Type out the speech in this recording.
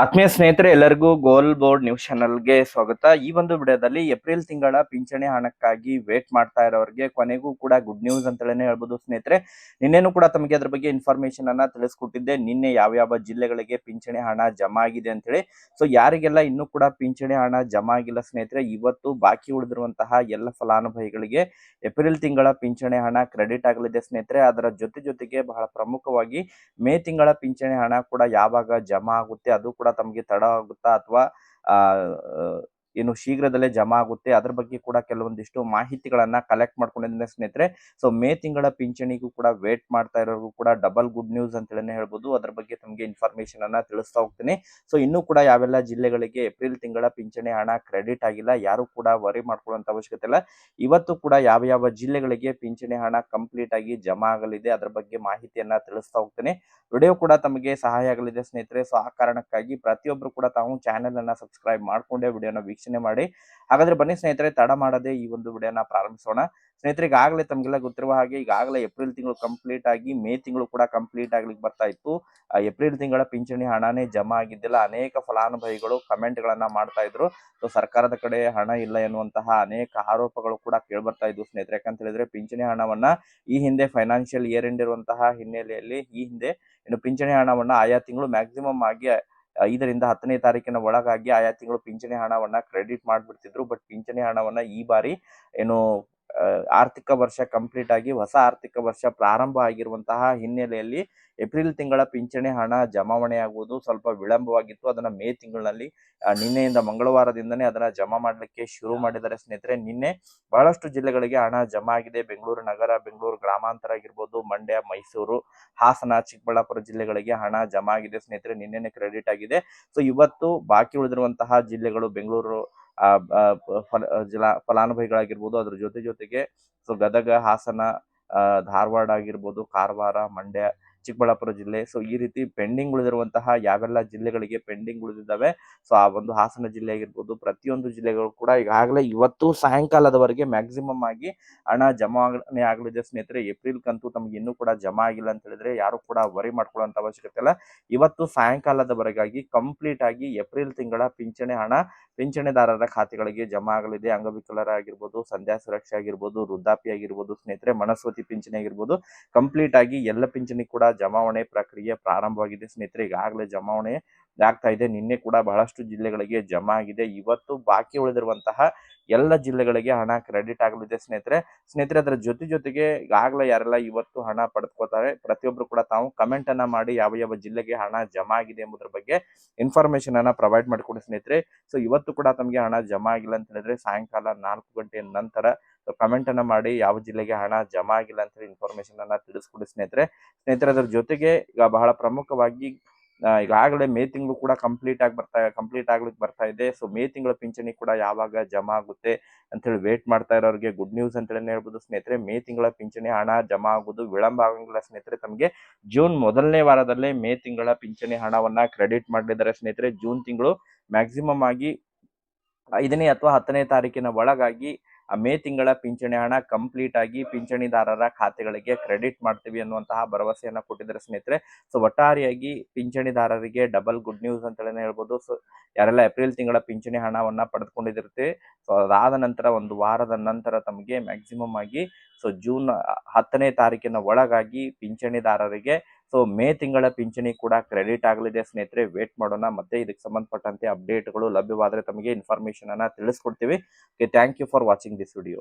ಆತ್ಮೀಯ ಸ್ನೇಹಿತರೆ, ಎಲ್ಲರಿಗೂ ಗೋಲ್ ಬೋರ್ಡ್ ನ್ಯೂಸ್ ಚಾನಲ್ಗೆ ಸ್ವಾಗತ. ಈ ಒಂದು ವಿಡಿಯೋದಲ್ಲಿ ಏಪ್ರಿಲ್ ತಿಂಗಳ ಪಿಂಚಣಿ ಹಣಕ್ಕಾಗಿ ವೇಟ್ ಮಾಡ್ತಾ ಇರೋರಿಗೆ ಕೊನೆಗೂ ಕೂಡ ಗುಡ್ ನ್ಯೂಸ್ ಅಂತ ಹೇಳ್ಬೋದು ಸ್ನೇಹಿತರೆ. ನಿನ್ನೆನೂ ಕೂಡ ತಮಗೆ ಅದ್ರ ಬಗ್ಗೆ ಇನ್ಫಾರ್ಮೇಶನ್ ಅನ್ನ ತಿಳಿಸ್ಕೊಟ್ಟಿದ್ದೆ. ನಿನ್ನೆ ಯಾವ ಜಿಲ್ಲೆಗಳಿಗೆ ಪಿಂಚಣಿ ಹಣ ಜಮಾ ಆಗಿದೆ ಅಂತ ಹೇಳಿ. ಸೊ ಯಾರಿಗೆಲ್ಲ ಇನ್ನೂ ಕೂಡ ಪಿಂಚಣಿ ಹಣ ಜಮಾ ಆಗಿಲ್ಲ ಸ್ನೇಹಿತರೆ, ಇವತ್ತು ಬಾಕಿ ಉಳಿದಿರುವಂತಹ ಎಲ್ಲ ಫಲಾನುಭವಿಗಳಿಗೆ ಏಪ್ರಿಲ್ ತಿಂಗಳ ಪಿಂಚಣಿ ಹಣ ಕ್ರೆಡಿಟ್ ಆಗಲಿದೆ ಸ್ನೇಹಿತರೆ. ಅದರ ಜೊತೆಗೆ ಬಹಳ ಪ್ರಮುಖವಾಗಿ ಮೇ ತಿಂಗಳ ಪಿಂಚಣಿ ಹಣ ಕೂಡ ಯಾವಾಗ ಜಮಾ ಆಗುತ್ತೆ, ಅದು ಕೂಡ ತಮಗೆ ತಡ ಆಗುತ್ತಾ ಅಥವಾ ಏನು ಶೀಘ್ರದಲ್ಲೇ ಜಮಾ ಆಗುತ್ತೆ, ಅದ್ರ ಬಗ್ಗೆ ಕೂಡ ಕೆಲವೊಂದಿಷ್ಟು ಮಾಹಿತಿಗಳನ್ನ ಕಲೆಕ್ಟ್ ಮಾಡ್ಕೊಂಡಿದ್ದೇನೆ ಸ್ನೇಹಿತರೆ. ಸೊ ಮೇ ತಿಂಗಳ ಪಿಂಚಣಿಗೂ ಕೂಡ ವೇಟ್ ಮಾಡ್ತಾ ಇರೋರಿಗೂ ಕೂಡ ಡಬಲ್ ಗುಡ್ ನ್ಯೂಸ್ ಅಂತ ಹೇಳ್ಬೋದು. ಅದ್ರ ಬಗ್ಗೆ ತಮಗೆ ಇನ್ಫಾರ್ಮೇಶನ್ ಅನ್ನ ತಿಳಿಸ್ತಾ ಹೋಗ್ತೀನಿ. ಸೊ ಇನ್ನೂ ಕೂಡ ಯಾವೆಲ್ಲ ಜಿಲ್ಲೆಗಳಿಗೆ ಏಪ್ರಿಲ್ ತಿಂಗಳ ಪಿಂಚಣಿ ಹಣ ಕ್ರೆಡಿಟ್ ಆಗಿಲ್ಲ, ಯಾರು ಕೂಡ ವರಿ ಮಾಡ್ಕೊಳ್ಳುವಂತ ಅವಶ್ಯಕತೆ ಇಲ್ಲ. ಇವತ್ತು ಕೂಡ ಯಾವ ಜಿಲ್ಲೆಗಳಿಗೆ ಪಿಂಚಣಿ ಹಣ ಕಂಪ್ಲೀಟ್ ಆಗಿ ಜಮಾ ಆಗಲಿದೆ, ಅದ್ರ ಬಗ್ಗೆ ಮಾಹಿತಿಯನ್ನ ತಿಳಿಸ್ತಾ ಹೋಗ್ತೀನಿ. ವಿಡಿಯೋ ಕೂಡ ತಮಗೆ ಸಹಾಯ ಆಗಲಿದೆ ಸ್ನೇಹಿತರೆ. ಸೊ ಆ ಕಾರಣಕ್ಕಾಗಿ ಪ್ರತಿಯೊಬ್ಬರು ಕೂಡ ತಾವು ಚಾನೆಲ್ ಅನ್ನ ಸಬ್ಸ್ಕ್ರೈಬ್ ಮಾಡ್ಕೊಂಡೇ ವಿಡಿಯೋನ ವೀಕ್ಷಣೆ ಮಾಡಿ. ಹಾಗಾದ್ರೆ ಬನ್ನಿ ಸ್ನೇಹಿತರೆ, ತಡ ಮಾಡದೆ ಈ ಒಂದು ವಿಡಿಯೋನ ಪ್ರಾರಂಭಿಸೋಣ. ಸ್ನೇಹಿತರೆ, ಈಗಾಗಲೇ ತಮಗೆಲ್ಲ ಗೊತ್ತಿರುವ ಹಾಗೆ ಈಗಾಗಲೇ ಏಪ್ರಿಲ್ ತಿಂಗಳು ಕಂಪ್ಲೀಟ್ ಆಗಿ ಮೇ ತಿಂಗಳು ಕೂಡ ಕಂಪ್ಲೀಟ್ ಆಗ್ಲಿಕ್ಕೆ ಬರ್ತಾ ಇತ್ತು. ಏಪ್ರಿಲ್ ತಿಂಗಳ ಪಿಂಚಣಿ ಹಣನೇ ಜಮಾ ಆಗಿದ್ದಿಲ್ಲ. ಅನೇಕ ಫಲಾನುಭವಿಗಳು ಕಮೆಂಟ್ ಗಳನ್ನ ಮಾಡ್ತಾ ಇದ್ರು. ಸೊ ಸರ್ಕಾರದ ಕಡೆ ಹಣ ಇಲ್ಲ ಎನ್ನುವಂತಹ ಅನೇಕ ಆರೋಪಗಳು ಕೂಡ ಕೇಳ್ಬರ್ತಾ ಇದ್ವು ಸ್ನೇಹಿತರೆ. ಯಾಕಂತ ಹೇಳಿದ್ರೆ ಪಿಂಚಣಿ ಹಣವನ್ನ ಈ ಹಿಂದೆ ಫೈನಾನ್ಷಿಯಲ್ ಇಯರ್ ಎಂಡ್ ಇರುವಂತಹ ಹಿನ್ನೆಲೆಯಲ್ಲಿ ಈ ಹಿಂದೆ ಇನ್ನು ಪಿಂಚಣಿ ಹಣವನ್ನ ಆಯಾ ತಿಂಗಳು ಮ್ಯಾಕ್ಸಿಮಮ್ ಆಗಿ 5ರಿಂದ 10ನೇ ತಾರೀಕಿನ ಒಳಗಾಗಿ ಆಯಾ ತಿಂಗಳು ಪಿಂಚಣಿ ಹಣವನ್ನ ಕ್ರೆಡಿಟ್ ಮಾಡ್ಬಿಡ್ತಿದ್ರು. ಬಟ್ ಪಿಂಚಣಿ ಹಣವನ್ನ ಈ ಬಾರಿ ಏನು ಆರ್ಥಿಕ ವರ್ಷ ಕಂಪ್ಲೀಟ್ ಆಗಿ ಹೊಸ ಆರ್ಥಿಕ ವರ್ಷ ಪ್ರಾರಂಭ ಆಗಿರುವಂತಹ ಹಿನ್ನೆಲೆಯಲ್ಲಿ ಏಪ್ರಿಲ್ ತಿಂಗಳ ಪಿಂಚಣಿ ಹಣ ಜಮಾವಣೆ ಆಗುವುದು ಸ್ವಲ್ಪ ವಿಳಂಬವಾಗಿತ್ತು. ಅದನ್ನ ಮೇ ತಿಂಗಳಲ್ಲಿ ನಿನ್ನೆಯಿಂದ ಮಂಗಳವಾರದಿಂದನೇ ಅದನ್ನ ಜಮಾ ಮಾಡ್ಲಿಕ್ಕೆ ಶುರು ಮಾಡಿದ್ದಾರೆ ಸ್ನೇಹಿತರೆ. ನಿನ್ನೆ ಬಹಳಷ್ಟು ಜಿಲ್ಲೆಗಳಿಗೆ ಹಣ ಜಮಾ ಆಗಿದೆ. ಬೆಂಗಳೂರು ನಗರ, ಬೆಂಗಳೂರು ಗ್ರಾಮಾಂತರ ಆಗಿರ್ಬೋದು, ಮಂಡ್ಯ, ಮೈಸೂರು, ಹಾಸನ, ಚಿಕ್ಕಬಳ್ಳಾಪುರ ಜಿಲ್ಲೆಗಳಿಗೆ ಹಣ ಜಮಾ ಆಗಿದೆ ಸ್ನೇಹಿತರೆ. ನಿನ್ನೆನೆ ಕ್ರೆಡಿಟ್ ಆಗಿದೆ. ಸೊ ಇವತ್ತು ಬಾಕಿ ಉಳಿದಿರುವಂತಹ ಜಿಲ್ಲೆಗಳು ಬೆಂಗಳೂರು ಫಲಾನುಭವಿಗಳಾಗಿರ್ಬೋದು, ಅದ್ರ ಜೊತೆಗೆ ಸೊ ಗದಗ, ಹಾಸನ, ಧಾರವಾಡ ಆಗಿರ್ಬೋದು, ಕಾರವಾರ, ಮಂಡ್ಯ, ಚಿಕ್ಕಬಳ್ಳಾಪುರ ಜಿಲ್ಲೆ. ಸೊ ಈ ರೀತಿ ಪೆಂಡಿಂಗ್ ಉಳಿದಿರುವಂತಹ ಯಾವೆಲ್ಲ ಜಿಲ್ಲೆಗಳಿಗೆ ಪೆಂಡಿಂಗ್ ಉಳಿದಿದ್ದಾವೆ, ಸೊ ಆ ಒಂದು ಹಾಸನ ಜಿಲ್ಲೆ ಆಗಿರ್ಬೋದು, ಪ್ರತಿಯೊಂದು ಜಿಲ್ಲೆಗಳು ಕೂಡ ಈಗಾಗಲೇ ಇವತ್ತು ಸಾಯಂಕಾಲದವರೆಗೆ ಮ್ಯಾಕ್ಸಿಮಮ್ ಆಗಿ ಹಣ ಜಮಾವಣೆ ಆಗಲಿದೆ ಸ್ನೇಹಿತರೆ. ಏಪ್ರಿಲ್ ಕಂತೂ ತಮ್ಗೆ ಇನ್ನೂ ಕೂಡ ಜಮಾ ಆಗಿಲ್ಲ ಅಂತ ಹೇಳಿದ್ರೆ ಯಾರು ಕೂಡ ವರಿ ಮಾಡ್ಕೊಳ್ಳುವಂತ ಅವಶ್ಯಕತೆ ಇಲ್ಲ. ಇವತ್ತು ಸಾಯಂಕಾಲದವರೆಗಾಗಿ ಕಂಪ್ಲೀಟ್ ಆಗಿ ಏಪ್ರಿಲ್ ತಿಂಗಳ ಪಿಂಚಣಿ ಹಣ ಪಿಂಚಣಿದಾರರ ಖಾತೆಗಳಿಗೆ ಜಮಾ ಆಗಲಿದೆ. ಅಂಗವಿಕಲರಾಗಿರ್ಬೋದು, ಸಂಧ್ಯಾ ಸುರಕ್ಷೆ ಆಗಿರ್ಬೋದು, ವೃದ್ಧಾಪ್ಯ ಆಗಿರ್ಬೋದು ಸ್ನೇಹಿತರೆ, ಮನಸ್ವತಿ ಪಿಂಚಣಿ ಆಗಿರ್ಬೋದು, ಕಂಪ್ಲೀಟ್ ಆಗಿ ಎಲ್ಲ ಪಿಂಚಣಿ ಕೂಡ ಜಮಾವಣೆ ಪ್ರಕ್ರಿಯೆ ಪ್ರಾರಂಭವಾಗಿದೆ ಸ್ನೇಹಿತರೆ. ಈಗಾಗಲೇ ಜಮಾವಣೆ ಆಗ್ತಾ ಇದೆ. ನಿನ್ನೆ ಕೂಡ ಬಹಳಷ್ಟು ಜಿಲ್ಲೆಗಳಿಗೆ ಜಮಾ ಆಗಿದೆ. ಇವತ್ತು ಬಾಕಿ ಉಳಿದಿರುವಂತಹ ಎಲ್ಲ ಜಿಲ್ಲೆಗಳಿಗೆ ಹಣ ಕ್ರೆಡಿಟ್ ಆಗಲಿದೆ ಸ್ನೇಹಿತರೆ. ಅದರ ಜೊತೆಗೆ ಈಗಾಗಲೇ ಯಾರೆಲ್ಲ ಇವತ್ತು ಹಣ ಪಡೆದುಕೋತಾರೆ ಪ್ರತಿಯೊಬ್ರು ಕೂಡ ತಾವು ಕಮೆಂಟ್ ಅನ್ನ ಮಾಡಿ ಯಾವ ಜಿಲ್ಲೆಗೆ ಹಣ ಜಮಾ ಆಗಿದೆ ಎಂಬುದರ ಬಗ್ಗೆ ಇನ್ಫಾರ್ಮೇಶನ್ ಅನ್ನ ಪ್ರೊವೈಡ್ ಮಾಡಿಕೊಡಿ ಸ್ನೇಹಿತರೆ. ಸೊ ಇವತ್ತು ಕೂಡ ತಮಗೆ ಹಣ ಜಮಾ ಆಗಿಲ್ಲ ಅಂತ ಹೇಳಿದ್ರೆ ಸಾಯಂಕಾಲ 4 ಗಂಟೆ ನಂತರ ಕಮೆಂಟ್ ಅನ್ನ ಮಾಡಿ ಯಾವ ಜಿಲ್ಲೆಗೆ ಹಣ ಜಮಾ ಆಗಿಲ್ಲ ಅಂತ ಹೇಳಿ ಇನ್ಫಾರ್ಮೇಶನ್ ಅನ್ನ ತಿಳಿಸ್ಕೊಡಿ ಸ್ನೇಹಿತರೆ. ಅದರ ಜೊತೆಗೆ ಈಗ ಬಹಳ ಪ್ರಮುಖವಾಗಿ ಈಗಾಗಲೇ ಮೇ ತಿಂಗಳು ಕೂಡ ಕಂಪ್ಲೀಟ್ ಆಗ್ಲಿಕ್ಕೆ ಬರ್ತಾ ಇದೆ. ಸೊ ಮೇ ತಿಂಗಳ ಪಿಂಚಣಿ ಕೂಡ ಯಾವಾಗ ಜಮಾ ಆಗುತ್ತೆ ಅಂತ ಹೇಳಿ ವೇಟ್ ಮಾಡ್ತಾ ಇರೋರಿಗೆ ಗುಡ್ ನ್ಯೂಸ್ ಅಂತ ಹೇಳಿ ಹೇಳ್ಬೋದು ಸ್ನೇಹಿತರೆ. ಮೇ ತಿಂಗಳ ಪಿಂಚಣಿ ಹಣ ಜಮಾ ಆಗುವುದು ವಿಳಂಬ ಆಗಂಗಿಲ್ಲ ಸ್ನೇಹಿತರೆ. ತಮಗೆ ಜೂನ್ ಮೊದಲನೇ ವಾರದಲ್ಲೇ ಮೇ ತಿಂಗಳ ಪಿಂಚಣಿ ಹಣವನ್ನ ಕ್ರೆಡಿಟ್ ಮಾಡಿದ್ದಾರೆ ಸ್ನೇಹಿತರೆ. ಜೂನ್ ತಿಂಗಳು ಮ್ಯಾಕ್ಸಿಮಮ್ ಆಗಿ 5ನೇ ಅಥವಾ 10ನೇ ತಾರೀಕಿನ ಒಳಗಾಗಿ ಮೇ ತಿಂಗಳ ಪಿಂಚಣಿ ಹಣ ಕಂಪ್ಲೀಟ್ ಆಗಿ ಪಿಂಚಣಿದಾರರ ಖಾತೆಗಳಿಗೆ ಕ್ರೆಡಿಟ್ ಮಾಡ್ತೀವಿ ಅನ್ನುವಂತಹ ಭರವಸೆಯನ್ನ ಕೊಟ್ಟಿದ್ದಾರೆ ಸ್ನೇಹಿತರೆ. ಸೊ ಒಟ್ಟಾರೆಯಾಗಿ ಪಿಂಚಣಿದಾರರಿಗೆ ಡಬಲ್ ಗುಡ್ ನ್ಯೂಸ್ ಅಂತ ಹೇಳ್ಬೋದು. ಸೊ ಯಾರೆಲ್ಲ ಏಪ್ರಿಲ್ ತಿಂಗಳ ಪಿಂಚಣಿ ಹಣವನ್ನ ಪಡೆದುಕೊಂಡಿರುತ್ತೆ, ಸೊ ಅದಾದ ನಂತರ ಒಂದು ವಾರದ ನಂತರ ತಮಗೆ ಮ್ಯಾಕ್ಸಿಮಮ್ ಆಗಿ ಸೊ ಜೂನ್ 10ನೇ ತಾರೀಕಿನ ಒಳಗಾಗಿ ಪಿಂಚಣಿದಾರರಿಗೆ ಸೊ ಮೇ ತಿಂಗಳ ಪಿಂಚಣಿ ಕೂಡ ಕ್ರೆಡಿಟ್ ಆಗಲಿದೆ ಸ್ನೇಹಿತರೆ. ವೇಟ್ ಮಾಡೋಣ. ಮತ್ತೆ ಇದಕ್ಕೆ ಸಂಬಂಧಪಟ್ಟಂತೆ ಅಪ್ಡೇಟ್ಗಳು ಲಭ್ಯವಾದರೆ ತಮಗೆ ಇನ್ಫಾರ್ಮೇಶನ್ ಅನ್ನ ತಿಳಿಸ್ಕೊಡ್ತೀವಿ. Thank you for watching this video.